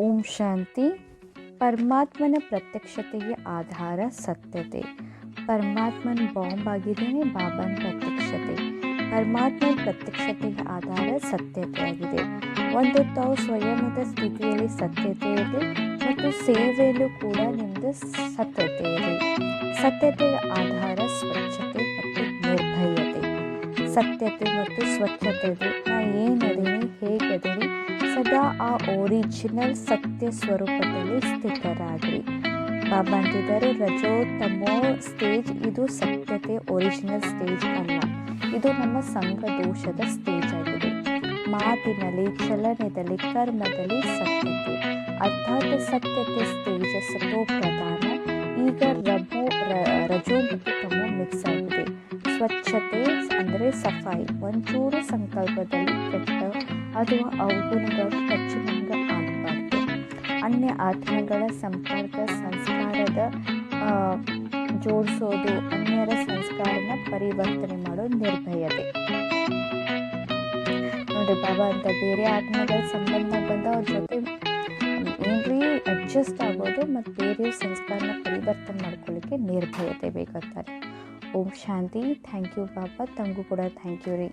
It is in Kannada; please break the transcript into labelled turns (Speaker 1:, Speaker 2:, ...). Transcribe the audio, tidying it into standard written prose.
Speaker 1: ಓಂ ಶಾಂತಿ. ಪರಮಾತ್ಮನ ಪ್ರತ್ಯಕ್ಷತೆಗೆ ಆಧಾರ ಸತ್ಯತೆ. ಪರಮಾತ್ಮನ ಬಾಂಬ್ ಆಗಿದ್ದೇನೆ ಬಾಬಾನ ಪ್ರತ್ಯಕ್ಷತೆ. ಪರಮಾತ್ಮನ ಪ್ರತ್ಯಕ್ಷತೆಗೆ ಆಧಾರ ಸತ್ಯತೆ ಆಗಿದೆ. ಒಂದು ತಾವು ಸ್ವಯಂದ ಸ್ಥಿತಿಯಲ್ಲಿ ಸತ್ಯತೆ ಇದೆ ಮತ್ತು ಸೇವೆಯಲ್ಲೂ ಕೂಡ ನಿಮ್ಮದು ಸತ್ಯತೆ ಇದೆ. ಸತ್ಯತೆಯ ಆಧಾರ ಸ್ವಚ್ಛತೆ ಮತ್ತು ನಿರ್ಭಯತೆ. ಸತ್ಯತೆ ಮತ್ತು ಸ್ವಚ್ಛತೆ ನಾ ಏನದೀನಿ ಹೇಗದೀನಿ ಸದಾ ಆ ಒರಿಜಿನಲ್ ಸತ್ಯ ಸ್ವರೂಪದಲ್ಲಿ ಸ್ಥಿತರಾಗ್ರಿ. ಬಾಬಾ ಅಂತಿದ್ದಾರೆ ರಜೋ ತಮೋ ಸ್ಟೇಜ್ ಇದು ಸತ್ಯತೆ ಒರಿಜಿನಲ್ ಸ್ಟೇಜ್ ಅಲ್ಲ, ಇದು ನಮ್ಮ ಸಂಘ ದೋಷದ ಸ್ಟೇಜ್ ಆಗಿದೆ. ಮಾತಿನಲ್ಲಿ, ಚಲನೆಯಲ್ಲಿ, ಕರ್ಮದಲ್ಲಿ ಸತ್ಯತೆ ಅರ್ಥಾತ್ ಸತ್ಯತೆ ಸ್ಟೇಜ್ ಸತೋ ಪ್ರಧಾನ. ಈಗ ರಜೋ ಮತ್ತು ತಮೋ ಮಿಕ್ಸ್ ಆಗಿದೆ. ಸ್ವಚ್ಛತೆ ಅಂದರೆ ಸಫಾಯಿ. ಒಂಚೂರು ಸಂಕಲ್ಪದಲ್ಲಿ ಕೆಟ್ಟ ಅಥವಾ ಅವಗುಣಗಳು ಕಚ್ಚುಮಂಗ ಆಗಬಾರ್ದು. ಅನ್ಯ ಆತ್ಮಗಳ ಸಂಪರ್ಕ ಸಂಸ್ಕಾರದ ಜೋಡಿಸೋದು, ಅನ್ಯರ ಸಂಸ್ಕಾರನ ಪರಿವರ್ತನೆ ಮಾಡೋದು ನಿರ್ಭಯತೆ. ನೋಡ್ರಿ ಬಾಬಾ ಅಂತ ಬೇರೆ ಆತ್ಮಗಳ ಸಂಬಂಧ ಬಂದ ಅವ್ರ ಜೊತೆ ಏನ್ರಿ ಅಡ್ಜಸ್ಟ್ ಆಗೋದು ಮತ್ತು ಬೇರೆ ಸಂಸ್ಕಾರನ ಪರಿವರ್ತನೆ ಮಾಡ್ಕೊಳ್ಳಿಕ್ಕೆ ನಿರ್ಭಯತೆ ಬೇಕಂತಾರೆ. ಓಂ ಶಾಂತಿ. ಥ್ಯಾಂಕ್ ಯು ಬಾಬಾ. ತಮಗೂ ಕೂಡ ಥ್ಯಾಂಕ್ ಯು ರೀ.